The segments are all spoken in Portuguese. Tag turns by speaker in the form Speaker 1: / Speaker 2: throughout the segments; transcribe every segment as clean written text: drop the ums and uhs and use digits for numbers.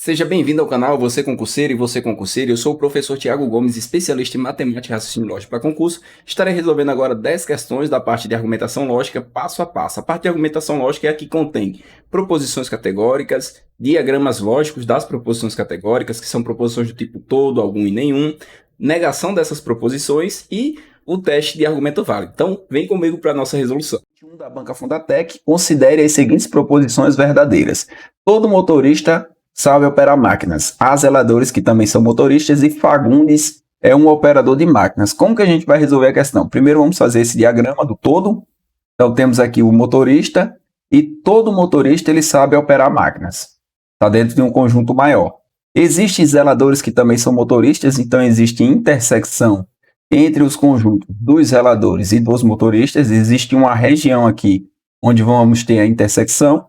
Speaker 1: Seja bem-vindo ao canal Você Concurseiro e Você Concurseiro. Eu sou o professor Tiago Gomes, especialista em matemática e raciocínio lógico para concurso. Estarei resolvendo agora 10 questões da parte de argumentação lógica passo a passo. A parte de argumentação lógica é a que contém proposições categóricas, diagramas lógicos das proposições categóricas, que são proposições do tipo todo, algum e nenhum, negação dessas proposições e o teste de argumento válido. Então, vem comigo para a nossa resolução. Da Banca Fundatec, considere as seguintes proposições verdadeiras. Todo motorista sabe operar máquinas. Há zeladores que também são motoristas e Fagundes é um operador de máquinas. Como que a gente vai resolver a questão? Primeiro vamos fazer esse diagrama do todo. Então temos aqui o motorista e todo motorista ele sabe operar máquinas. Está dentro de um conjunto maior. Existem zeladores que também são motoristas, então existe intersecção entre os conjuntos dos zeladores e dos motoristas. Existe uma região aqui onde vamos ter a intersecção.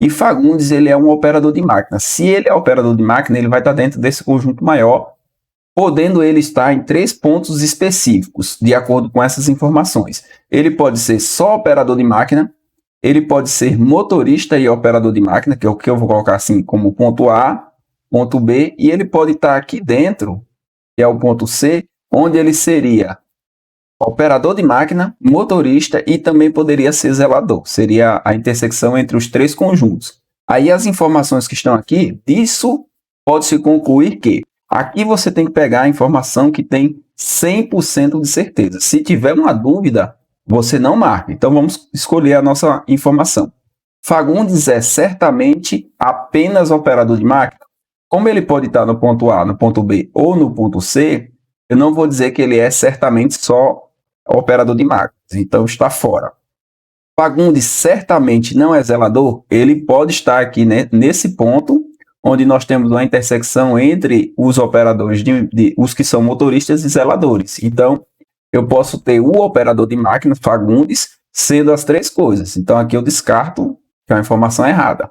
Speaker 1: E Fagundes, ele é um operador de máquina. Se ele é operador de máquina, ele vai estar dentro desse conjunto maior, podendo ele estar em 3 pontos específicos, de acordo com essas informações. Ele pode ser só operador de máquina, ele pode ser motorista e operador de máquina, que é o que eu vou colocar assim como ponto A, ponto B, e ele pode estar aqui dentro, que é o ponto C, onde ele seria operador de máquina, motorista e também poderia ser zelador. Seria a intersecção entre os 3 conjuntos. Aí as informações que estão aqui, disso pode-se concluir que aqui você tem que pegar a informação que tem 100% de certeza. Se tiver uma dúvida, você não marca. Então vamos escolher a nossa informação. Fagundes é certamente apenas operador de máquina. Como ele pode estar no ponto A, no ponto B ou no ponto C, eu não vou dizer que ele é certamente só operador de máquinas, então está fora. Fagundes certamente não é zelador, ele pode estar aqui, né, nesse ponto, onde nós temos uma intersecção entre os operadores, os que são motoristas e zeladores. Então, eu posso ter o operador de máquinas, Fagundes, sendo as 3 coisas. Então, aqui eu descarto, que é uma informação errada.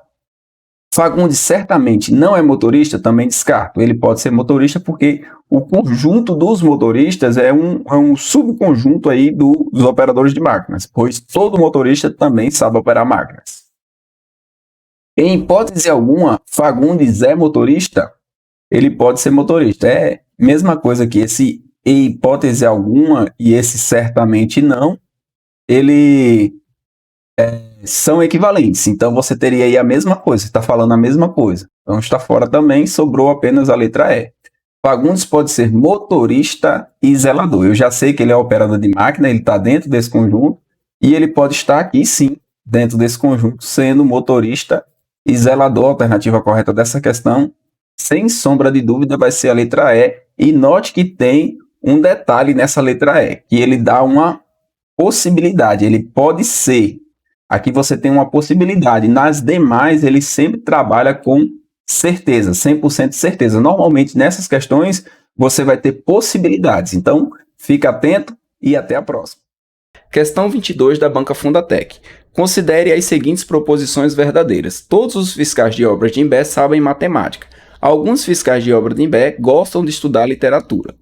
Speaker 1: Fagundes certamente não é motorista, também descarto. Ele pode ser motorista porque o conjunto dos motoristas é um subconjunto aí dos operadores de máquinas, pois todo motorista também sabe operar máquinas. Em hipótese alguma, Fagundes é motorista? Ele pode ser motorista. É a mesma coisa que esse em hipótese alguma e esse certamente não, são equivalentes, então você teria aí a mesma coisa, está falando a mesma coisa. Então está fora também, sobrou apenas a letra E. Fagundes pode ser motorista e zelador. Eu já sei que ele é operador de máquina, ele está dentro desse conjunto, e ele pode estar aqui sim, dentro desse conjunto, sendo motorista e zelador. A alternativa correta dessa questão, sem sombra de dúvida, vai ser a letra E. E note que tem um detalhe nessa letra E, que ele dá uma possibilidade, ele pode ser. Aqui você tem uma possibilidade. Nas demais, ele sempre trabalha com certeza, 100% de certeza. Normalmente, nessas questões, você vai ter possibilidades. Então, fica atento e até a próxima. Questão 22 da Banca Fundatec. Considere as seguintes proposições verdadeiras. Todos os fiscais de obras de Imbé sabem matemática. Alguns fiscais de obras de Imbé gostam de estudar literatura.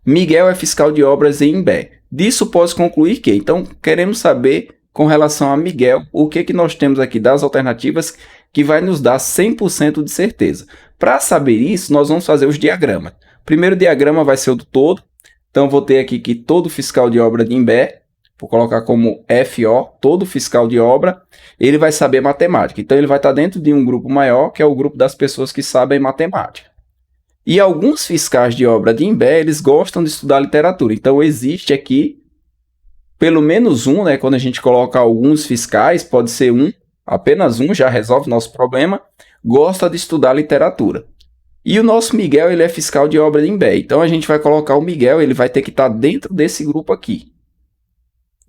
Speaker 1: Miguel é fiscal de obras em Imbé. Disso pode concluir que, então, queremos saber com relação a Miguel, o que nós temos aqui das alternativas que vai nos dar 100% de certeza. Para saber isso, nós vamos fazer os diagramas. O primeiro diagrama vai ser o do todo. Então, vou ter aqui que todo fiscal de obra de Imbé, vou colocar como FO, todo fiscal de obra, ele vai saber matemática. Então, ele vai estar dentro de um grupo maior, que é o grupo das pessoas que sabem matemática. E alguns fiscais de obra de Imbé, eles gostam de estudar literatura. Então, existe aqui pelo menos um, né? Quando a gente coloca alguns fiscais, pode ser um, apenas um, já resolve nosso problema, gosta de estudar literatura. E o nosso Miguel, ele é fiscal de obra de Imbé. Então, a gente vai colocar o Miguel, ele vai ter que estar dentro desse grupo aqui.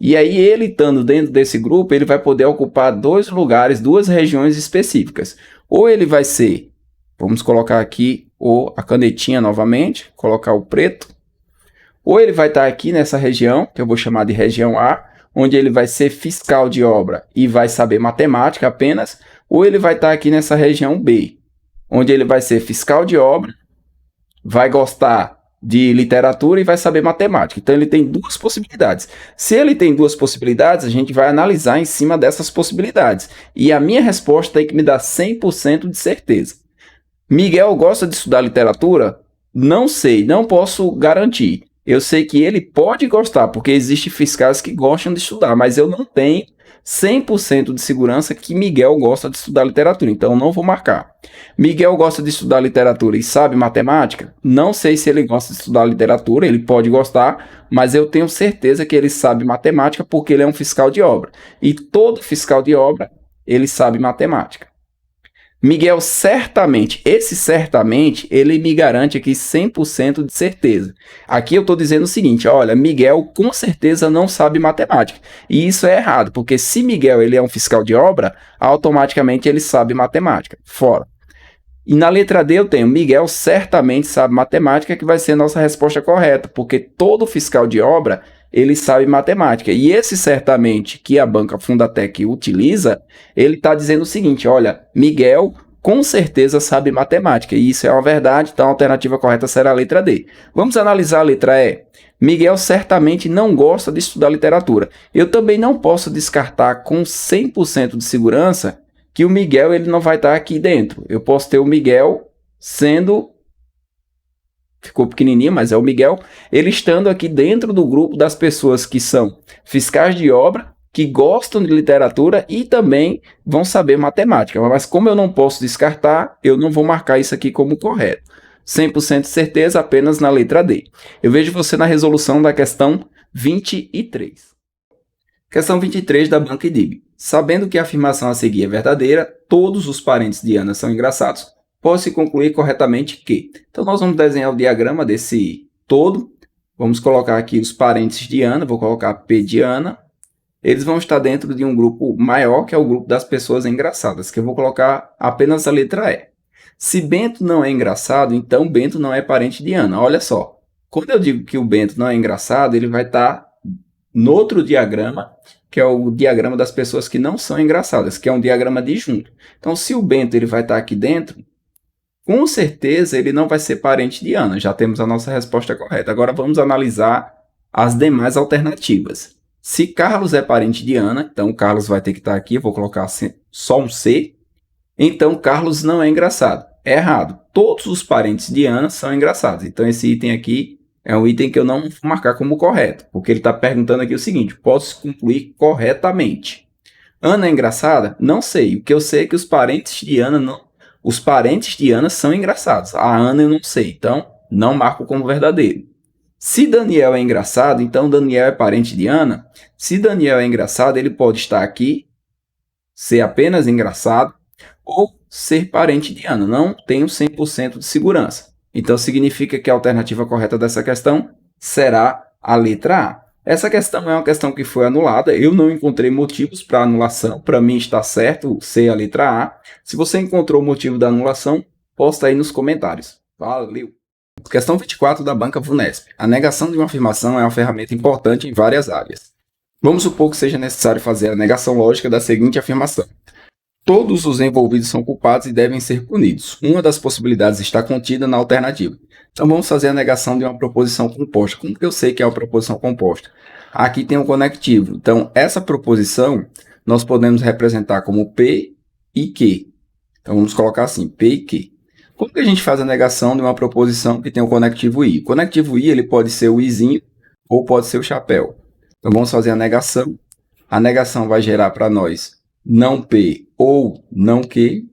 Speaker 1: E aí, ele estando dentro desse grupo, ele vai poder ocupar 2 lugares, 2 regiões específicas. Ou ele vai ser, vamos colocar aqui a canetinha novamente, colocar o preto. Ou ele vai estar aqui nessa região, que eu vou chamar de região A, onde ele vai ser fiscal de obra e vai saber matemática apenas, ou ele vai estar aqui nessa região B, onde ele vai ser fiscal de obra, vai gostar de literatura e vai saber matemática. Então, ele tem 2 possibilidades. Se ele tem 2 possibilidades, a gente vai analisar em cima dessas possibilidades. E a minha resposta tem que me dar 100% de certeza. Miguel gosta de estudar literatura? Não sei, não posso garantir. Eu sei que ele pode gostar, porque existem fiscais que gostam de estudar, mas eu não tenho 100% de segurança que Miguel gosta de estudar literatura, então eu não vou marcar. Miguel gosta de estudar literatura e sabe matemática? Não sei se ele gosta de estudar literatura, ele pode gostar, mas eu tenho certeza que ele sabe matemática porque ele é um fiscal de obra. E todo fiscal de obra, ele sabe matemática. Miguel certamente, esse certamente, ele me garante aqui 100% de certeza. Aqui eu estou dizendo o seguinte, olha, Miguel com certeza não sabe matemática. E isso é errado, porque se Miguel ele é um fiscal de obra, automaticamente ele sabe matemática. Fora. E na letra D eu tenho, Miguel certamente sabe matemática, que vai ser a nossa resposta correta, porque todo fiscal de obra, ele sabe matemática. E esse certamente que a banca Fundatec utiliza, ele está dizendo o seguinte, olha, Miguel com certeza sabe matemática. E isso é uma verdade, então a alternativa correta será a letra D. Vamos analisar a letra E. Miguel certamente não gosta de estudar literatura. Eu também não posso descartar com 100% de segurança que o Miguel ele não vai estar aqui dentro. Eu posso ter o Miguel sendo... Ficou pequenininho, mas é o Miguel. Ele estando aqui dentro do grupo das pessoas que são fiscais de obra, que gostam de literatura e também vão saber matemática. Mas como eu não posso descartar, eu não vou marcar isso aqui como correto. 100% de certeza apenas na letra D. Eu vejo você na resolução da questão 23. Questão 23 da banca IDIB. Sabendo que a afirmação a seguir é verdadeira, todos os parentes de Ana são engraçados, pode-se concluir corretamente que... Então, nós vamos desenhar o diagrama desse todo. Vamos colocar aqui os parentes de Ana, vou colocar P de Ana. Eles vão estar dentro de um grupo maior, que é o grupo das pessoas engraçadas, que eu vou colocar apenas a letra E. Se Bento não é engraçado, então Bento não é parente de Ana. Olha só, quando eu digo que o Bento não é engraçado, ele vai estar no outro diagrama, que é o diagrama das pessoas que não são engraçadas, que é um diagrama disjunto. Então, se o Bento ele vai estar aqui dentro, com certeza ele não vai ser parente de Ana. Já temos a nossa resposta correta. Agora vamos analisar as demais alternativas. Se Carlos é parente de Ana, então o Carlos vai ter que estar aqui, vou colocar só um C. Então, Carlos não é engraçado. É errado. Todos os parentes de Ana são engraçados. Então, esse item aqui é um item que eu não vou marcar como correto, porque ele está perguntando aqui o seguinte, posso concluir corretamente. Ana é engraçada? Não sei. O que eu sei é que os parentes de Ana são engraçados. A Ana eu não sei, então não marco como verdadeiro. Se Daniel é engraçado, então Daniel é parente de Ana. Se Daniel é engraçado, ele pode estar aqui, ser apenas engraçado, ou ser parente de Ana. Não tenho 100% de segurança. Então, significa que a alternativa correta dessa questão será a letra A. Essa questão é uma questão que foi anulada. Eu não encontrei motivos para anulação. Para mim está certo ser a letra A. Se você encontrou o motivo da anulação, posta aí nos comentários. Valeu! Questão 24 da banca VUNESP. A negação de uma afirmação é uma ferramenta importante em várias áreas. Vamos supor que seja necessário fazer a negação lógica da seguinte afirmação. Todos os envolvidos são culpados e devem ser punidos. Uma das possibilidades está contida na alternativa. Então, vamos fazer a negação de uma proposição composta. Como que eu sei que é uma proposição composta? Aqui tem um conectivo. Então, essa proposição nós podemos representar como P e Q. Então, vamos colocar assim, P e Q. Como que a gente faz a negação de uma proposição que tem o conectivo I? O conectivo I ele pode ser o Izinho ou pode ser o chapéu. Então, vamos fazer a negação. A negação vai gerar para nós não P ou não Q.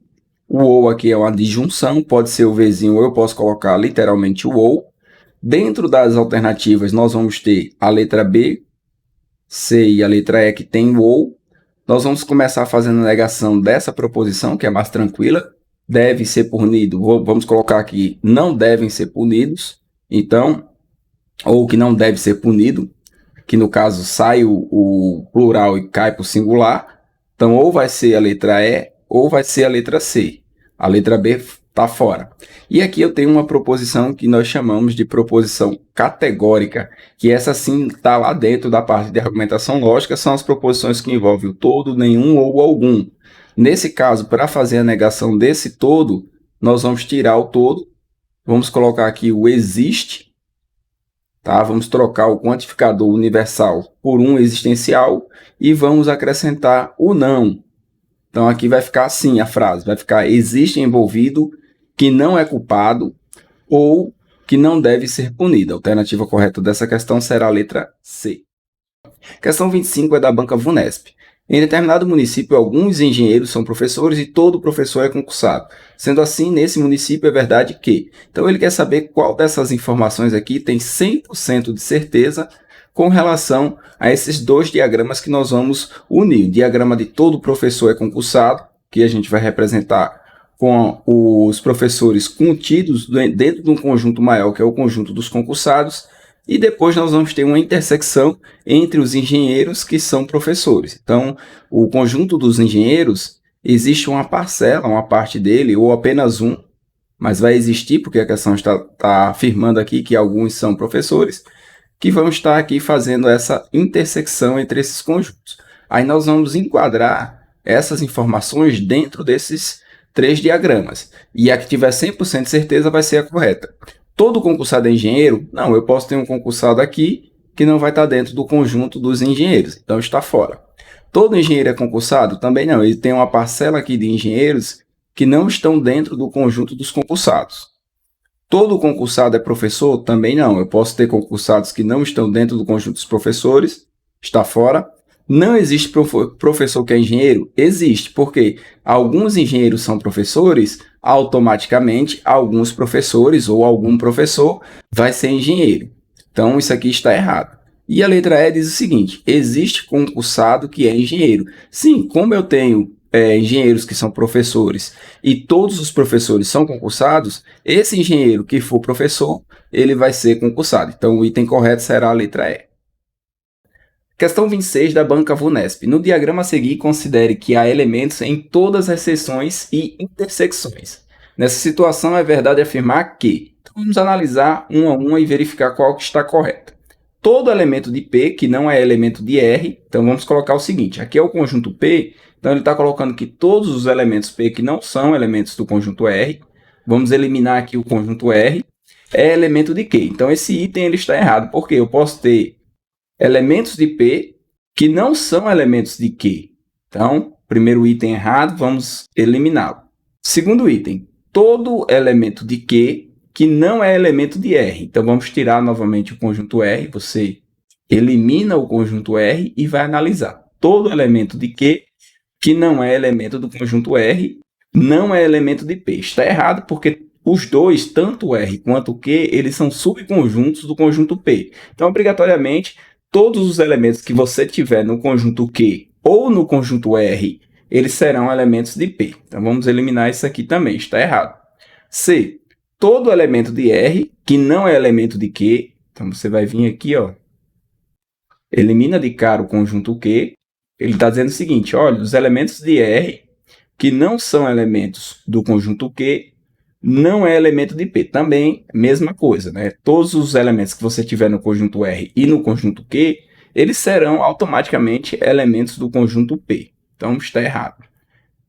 Speaker 1: O ou aqui é uma disjunção, pode ser o Vzinho ou eu posso colocar literalmente o ou. Dentro das alternativas, nós vamos ter a letra B, C e a letra E que tem o ou. Nós vamos começar fazendo a negação dessa proposição, que é mais tranquila. Deve ser punido, vamos colocar aqui, não devem ser punidos. Então, ou que não deve ser punido, que no caso sai o plural e cai para o singular. Então, ou vai ser a letra E, ou vai ser a letra C. A letra B está fora. E aqui eu tenho uma proposição que nós chamamos de proposição categórica, que essa sim está lá dentro da parte de argumentação lógica, são as proposições que envolvem o todo, nenhum ou algum. Nesse caso, para fazer a negação desse todo, nós vamos tirar o todo, vamos colocar aqui o existe, tá? Vamos trocar o quantificador universal por um existencial e vamos acrescentar o não. Então, aqui vai ficar assim a frase, vai ficar existe envolvido que não é culpado ou que não deve ser punido. A alternativa correta dessa questão será a letra C. Questão 25 é da banca VUNESP. Em determinado município, alguns engenheiros são professores e todo professor é concursado. Sendo assim, nesse município é verdade que... Então, ele quer saber qual dessas informações aqui tem 100% de certeza com relação a esses dois diagramas que nós vamos unir. O diagrama de todo professor é concursado, que a gente vai representar com os professores contidos dentro de um conjunto maior, que é o conjunto dos concursados, e depois nós vamos ter uma intersecção entre os engenheiros que são professores. Então, o conjunto dos engenheiros, existe uma parcela, uma parte dele, ou apenas um, mas vai existir, porque a questão está afirmando aqui que alguns são professores, que vão estar aqui fazendo essa intersecção entre esses conjuntos. Aí nós vamos enquadrar essas informações dentro desses 3 diagramas. E a que tiver 100% de certeza vai ser a correta. Todo concursado é engenheiro? Não, eu posso ter um concursado aqui que não vai estar dentro do conjunto dos engenheiros, então está fora. Todo engenheiro é concursado? Também não, ele tem uma parcela aqui de engenheiros que não estão dentro do conjunto dos concursados. Todo concursado é professor? Também não, eu posso ter concursados que não estão dentro do conjunto dos professores, está fora. Não existe professor que é engenheiro? Existe, porque alguns engenheiros são professores, automaticamente alguns professores ou algum professor vai ser engenheiro. Então, isso aqui está errado. E a letra E diz o seguinte: existe concursado que é engenheiro. Sim, como eu tenho engenheiros que são professores e todos os professores são concursados, esse engenheiro que for professor, ele vai ser concursado. Então, o item correto será a letra E. Questão 26 da banca VUNESP. No diagrama a seguir, considere que há elementos em todas as seções e intersecções. Nessa situação, é verdade afirmar que... Então, vamos analisar uma a uma e verificar qual que está correta. Todo elemento de P, que não é elemento de R, então vamos colocar o seguinte, aqui é o conjunto P, então ele está colocando que todos os elementos P que não são elementos do conjunto R, vamos eliminar aqui o conjunto R, é elemento de Q. Então, esse item ele está errado, porque eu posso ter elementos de P que não são elementos de Q. Então, primeiro item errado, vamos eliminá-lo. Segundo item, todo elemento de Q que não é elemento de R. Então, vamos tirar novamente o conjunto R, você elimina o conjunto R e vai analisar. Todo elemento de Q que não é elemento do conjunto R não é elemento de P. Está errado porque os dois, tanto o R quanto o Q, eles são subconjuntos do conjunto P. Então, obrigatoriamente, todos os elementos que você tiver no conjunto Q ou no conjunto R, eles serão elementos de P. Então, vamos eliminar isso aqui também, está errado. C. Todo elemento de R, que não é elemento de Q, então você vai vir aqui, ó, elimina de cara o conjunto Q, ele está dizendo o seguinte, olha, os elementos de R, que não são elementos do conjunto Q, não é elemento de P. Também, mesma coisa, né? Todos os elementos que você tiver no conjunto R e no conjunto Q, eles serão automaticamente elementos do conjunto P. Então, está errado.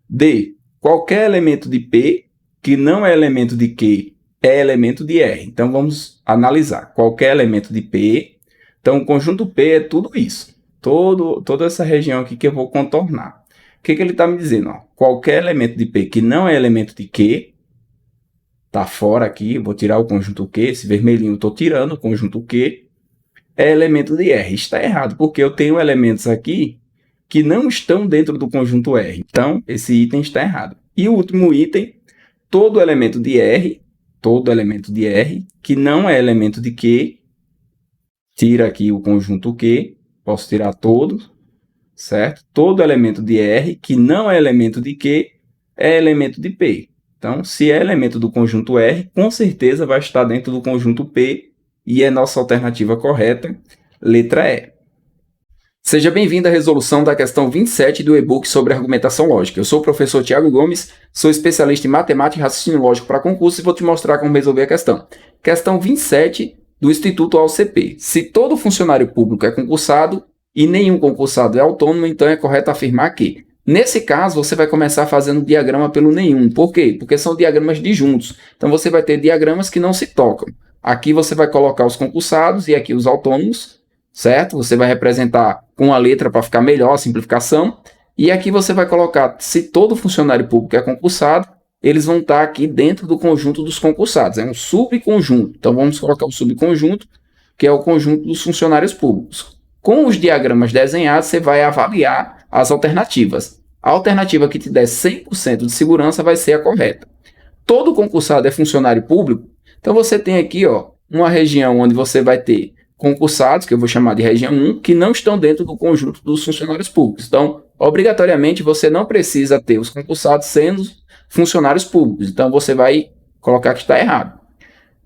Speaker 1: D. Qualquer elemento de P que não é elemento de Q é elemento de R. Então, vamos analisar. Qualquer elemento de P. Então, o conjunto P é tudo isso. Toda essa região aqui que eu vou contornar. O que ele está me dizendo? Ó, qualquer elemento de P que não é elemento de Q, está fora aqui, vou tirar o conjunto Q, esse vermelhinho estou tirando o conjunto Q, é elemento de R. Está errado, porque eu tenho elementos aqui que não estão dentro do conjunto R. Então, esse item está errado. E o último item, todo elemento de R, que não é elemento de Q, tira aqui o conjunto Q, posso tirar todos, certo? Todo elemento de R, que não é elemento de Q, é elemento de P. Então, se é elemento do conjunto R, com certeza vai estar dentro do conjunto P, e é nossa alternativa correta, letra E. Seja bem-vindo à resolução da questão 27 do e-book sobre argumentação lógica. Eu sou o professor Tiago Gomes, sou especialista em matemática e raciocínio lógico para concurso e vou te mostrar como resolver a questão. Questão 27 do Instituto AOCP. Se todo funcionário público é concursado e nenhum concursado é autônomo, então é correto afirmar que... Nesse caso, você vai começar fazendo diagrama pelo nenhum. Por quê? Porque são diagramas disjuntos. Então, você vai ter diagramas que não se tocam. Aqui você vai colocar os concursados e aqui os autônomos, certo? Você vai representar com a letra para ficar melhor a simplificação. E aqui você vai colocar se todo funcionário público é concursado eles vão estar aqui dentro do conjunto dos concursados. É um subconjunto. Então, vamos colocar o subconjunto, que é o conjunto dos funcionários públicos. Com os diagramas desenhados, você vai avaliar as alternativas. A alternativa que te der 100% de segurança vai ser a correta. Todo concursado é funcionário público, então você tem aqui uma região onde você vai ter concursados, que eu vou chamar de região 1, que não estão dentro do conjunto dos funcionários públicos. Então, obrigatoriamente, você não precisa ter os concursados sendo funcionários públicos. Então, você vai colocar que está errado.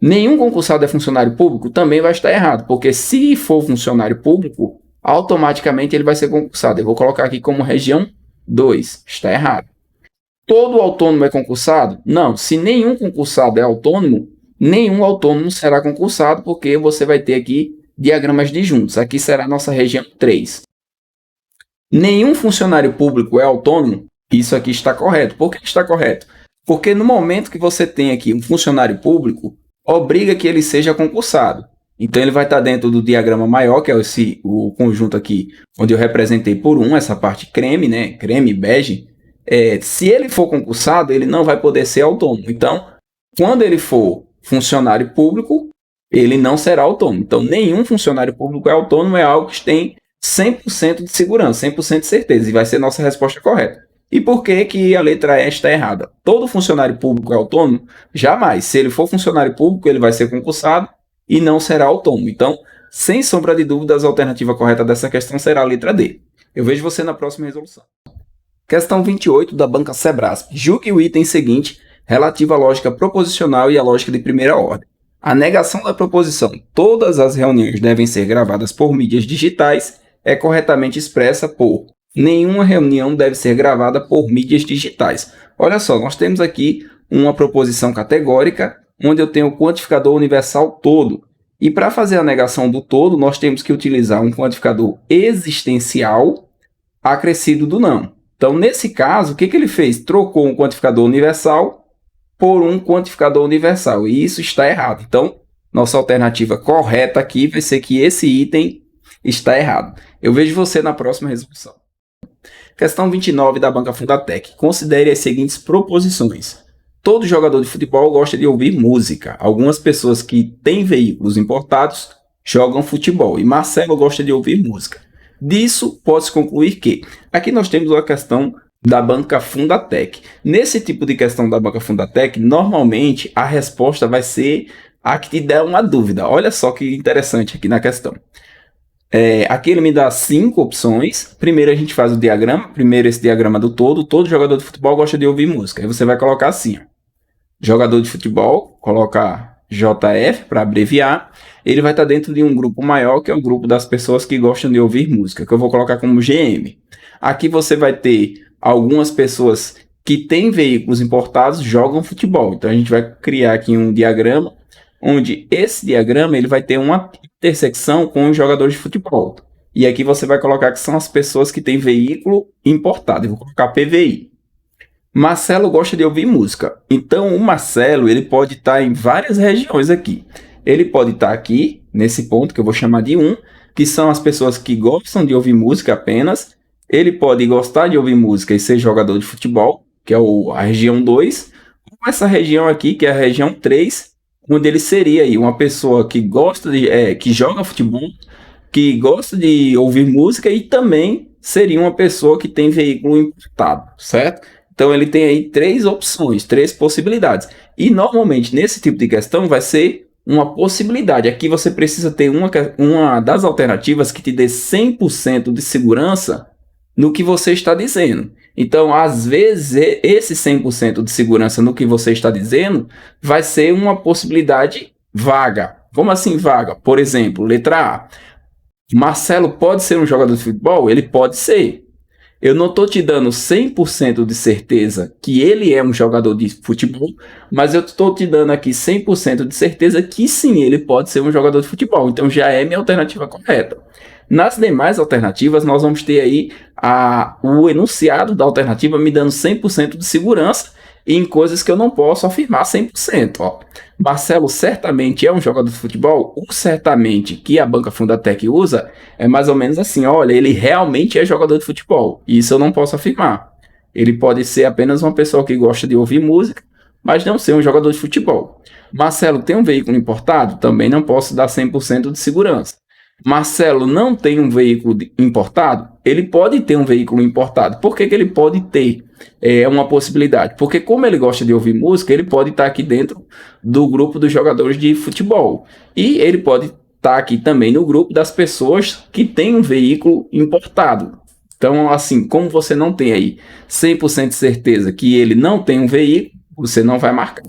Speaker 1: Nenhum concursado é funcionário público, também vai estar errado, porque se for funcionário público, automaticamente ele vai ser concursado. Eu vou colocar aqui como região 2, está errado. Todo autônomo é concursado? Não, se nenhum concursado é autônomo, nenhum autônomo será concursado, porque você vai ter aqui diagramas disjuntos. Aqui será a nossa região 3. Nenhum funcionário público é autônomo? Isso aqui está correto. Por que está correto? Porque no momento que você tem aqui um funcionário público, obriga que ele seja concursado. Então, ele vai estar dentro do diagrama maior, que é o conjunto aqui, onde eu representei por 1, essa parte creme, né? Creme, bege. Se ele for concursado, ele não vai poder ser autônomo. Então, quando ele for funcionário público, ele não será autônomo. Então, nenhum funcionário público é autônomo, é algo que tem 100% de segurança, 100% de certeza, e vai ser nossa resposta correta. E por que a letra E está errada? Todo funcionário público é autônomo? Jamais. Se ele for funcionário público, ele vai ser concursado e não será autônomo. Então, sem sombra de dúvidas, a alternativa correta dessa questão será a letra D. Eu vejo você na próxima resolução. Questão 28 da banca Sebrasp. Julgue o item seguinte relativo à lógica proposicional e à lógica de primeira ordem. A negação da proposição "todas as reuniões devem ser gravadas por mídias digitais" é corretamente expressa por "nenhuma reunião deve ser gravada por mídias digitais". Olha só, nós temos aqui uma proposição categórica, onde eu tenho o quantificador universal todo. E para fazer a negação do todo, nós temos que utilizar um quantificador existencial acrescido do não. Então, nesse caso, o que ele fez? Trocou um quantificador universal por um quantificador universal, e isso está errado. Então, nossa alternativa correta aqui vai ser que esse item está errado. Eu vejo você na próxima resolução. Questão 29 da banca Fundatec. Considere as seguintes proposições. Todo jogador de futebol gosta de ouvir música. Algumas pessoas que têm veículos importados jogam futebol, e Marcelo gosta de ouvir música. Disso, pode-se concluir que aqui nós temos uma questão da banca Fundatec. Nesse tipo de questão da banca Fundatec, normalmente a resposta vai ser a que te der uma dúvida. Olha só que interessante aqui na questão. Aqui ele me dá 5 opções. Primeiro a gente faz o diagrama. Primeiro esse diagrama do todo. Todo jogador de futebol gosta de ouvir música. Aí você vai colocar assim, jogador de futebol, colocar JF para abreviar. Ele vai estar dentro de um grupo maior, que é o grupo das pessoas que gostam de ouvir música, que eu vou colocar como GM. Aqui você vai ter algumas pessoas que têm veículos importados, jogam futebol. Então a gente vai criar aqui um diagrama, onde esse diagrama ele vai ter uma intersecção com os jogadores de futebol. E aqui você vai colocar que são as pessoas que têm veículo importado. Eu vou colocar PVI. Marcelo gosta de ouvir música. Então o Marcelo ele pode estar em várias regiões aqui. Ele pode estar aqui, nesse ponto que eu vou chamar de 1, que são as pessoas que gostam de ouvir música apenas. Ele pode gostar de ouvir música e ser jogador de futebol, que é a região 2. Ou essa região aqui, que é a região 3, onde ele seria aí uma pessoa que gosta que joga futebol, que gosta de ouvir música e também seria uma pessoa que tem veículo importado, certo? Então ele tem aí 3 opções, 3 possibilidades. E normalmente nesse tipo de questão vai ser uma possibilidade. Aqui você precisa ter uma das alternativas que te dê 100% de segurança no que você está dizendo. Então, às vezes, esse 100% de segurança no que você está dizendo vai ser uma possibilidade vaga. Como assim vaga? Por exemplo, letra A. Marcelo pode ser um jogador de futebol? Ele pode ser. Eu não estou te dando 100% de certeza que ele é um jogador de futebol, mas eu estou te dando aqui 100% de certeza que sim, ele pode ser um jogador de futebol. Então já é minha alternativa correta. Nas demais alternativas, nós vamos ter aí o enunciado da alternativa me dando 100% de segurança em coisas que eu não posso afirmar 100%. Marcelo certamente é um jogador de futebol? O certamente que a banca Fundatec usa é mais ou menos assim, olha, ele realmente é jogador de futebol. Isso eu não posso afirmar. Ele pode ser apenas uma pessoa que gosta de ouvir música mas não ser um jogador de futebol. Marcelo tem um veículo importado? Também não posso dar 100% de segurança. Marcelo não tem um veículo importado? Ele pode ter um veículo importado. Por que ele pode ter? É uma possibilidade. Porque como ele gosta de ouvir música, ele pode estar aqui dentro do grupo dos jogadores de futebol. E ele pode estar aqui também no grupo das pessoas que têm um veículo importado. Então, assim, como você não tem aí 100% de certeza que ele não tem um veículo, você não vai marcar.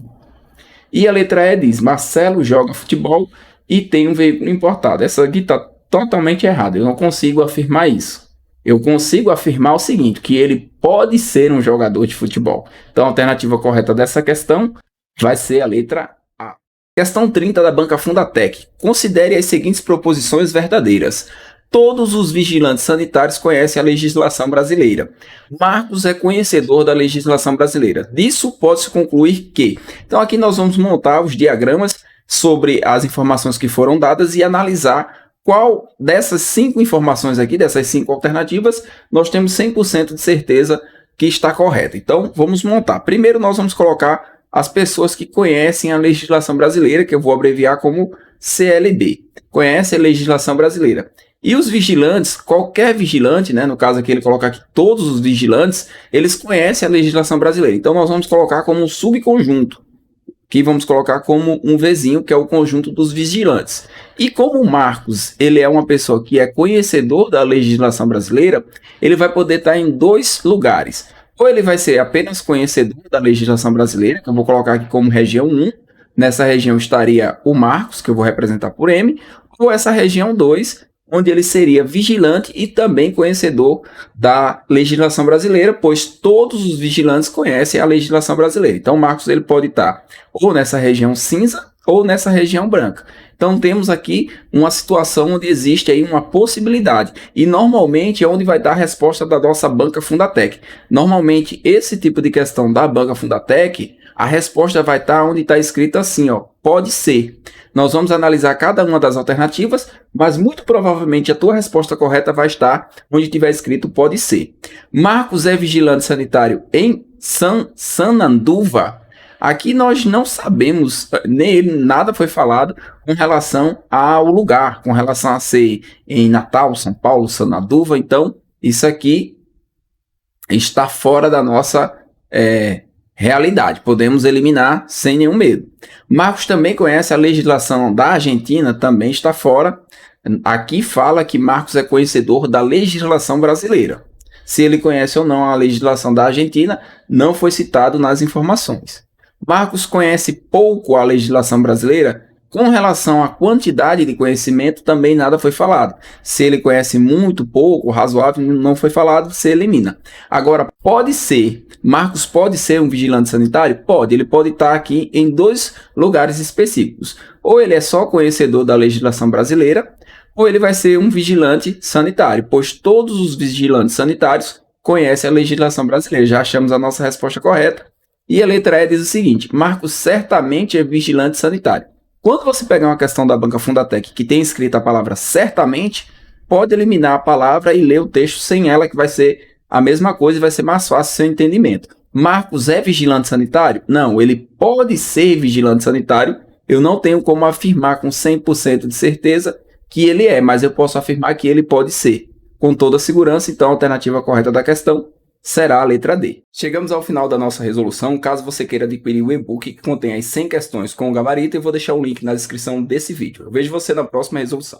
Speaker 1: E a letra E diz: Marcelo joga futebol e tem um veículo importado. Essa aqui está totalmente errada. Eu não consigo afirmar isso. Eu consigo afirmar o seguinte, que ele pode ser um jogador de futebol. Então, a alternativa correta dessa questão vai ser a letra A. Questão 30 da banca Fundatec. Considere as seguintes proposições verdadeiras. Todos os vigilantes sanitários conhecem a legislação brasileira. Marcos é conhecedor da legislação brasileira. Disso pode-se concluir que... Então aqui nós vamos montar os diagramas sobre as informações que foram dadas e analisar qual dessas 5 informações aqui, dessas 5 alternativas, nós temos 100% de certeza que está correta. Então vamos montar. Primeiro nós vamos colocar as pessoas que conhecem a legislação brasileira, que eu vou abreviar como CLB. Conhece a legislação brasileira. E os vigilantes, qualquer vigilante, né, no caso aqui ele coloca aqui todos os vigilantes, eles conhecem a legislação brasileira. Então nós vamos colocar como um subconjunto, que vamos colocar como um Vzinho, que é o conjunto dos vigilantes. E como o Marcos ele é uma pessoa que é conhecedor da legislação brasileira, ele vai poder estar em 2 lugares. Ou ele vai ser apenas conhecedor da legislação brasileira, que eu vou colocar aqui como região 1, nessa região estaria o Marcos, que eu vou representar por M, ou essa região 2, onde ele seria vigilante e também conhecedor da legislação brasileira, pois todos os vigilantes conhecem a legislação brasileira. Então, o Marcos ele pode estar ou nessa região cinza ou nessa região branca. Então, temos aqui uma situação onde existe aí uma possibilidade. E, normalmente, é onde vai dar a resposta da nossa banca Fundatec. Normalmente, esse tipo de questão da banca Fundatec, a resposta vai estar onde está escrito assim, ó, pode ser. Nós vamos analisar cada uma das alternativas, mas muito provavelmente a tua resposta correta vai estar onde tiver escrito pode ser. Marcos é vigilante sanitário em Sananduva. Aqui nós não sabemos, nem nada foi falado com relação ao lugar, com relação a ser em Natal, São Paulo, Sananduva. Então, isso aqui está fora da nossa realidade. Podemos eliminar sem nenhum medo. Marcos também conhece a legislação da Argentina, também está fora. Aqui fala que Marcos é conhecedor da legislação brasileira. Se ele conhece ou não a legislação da Argentina, não foi citado nas informações. Marcos conhece pouco a legislação brasileira. Com relação à quantidade de conhecimento, também nada foi falado. Se ele conhece muito, pouco, razoável, não foi falado, você elimina. Agora, pode ser, Marcos pode ser um vigilante sanitário? Pode, ele pode estar aqui em 2 lugares específicos. Ou ele é só conhecedor da legislação brasileira, ou ele vai ser um vigilante sanitário, pois todos os vigilantes sanitários conhecem a legislação brasileira. Já achamos a nossa resposta correta. E a letra E diz o seguinte: Marcos certamente é vigilante sanitário. Quando você pegar uma questão da banca Fundatec que tem escrito a palavra certamente, pode eliminar a palavra e ler o texto sem ela, que vai ser a mesma coisa e vai ser mais fácil o seu entendimento. Marcos é vigilante sanitário? Não, ele pode ser vigilante sanitário. Eu não tenho como afirmar com 100% de certeza que ele é, mas eu posso afirmar que ele pode ser. Com toda segurança, então a alternativa correta da questão será a letra D. Chegamos ao final da nossa resolução. Caso você queira adquirir o e-book que contém as 100 questões com o gabarito, eu vou deixar o link na descrição desse vídeo. Eu vejo você na próxima resolução.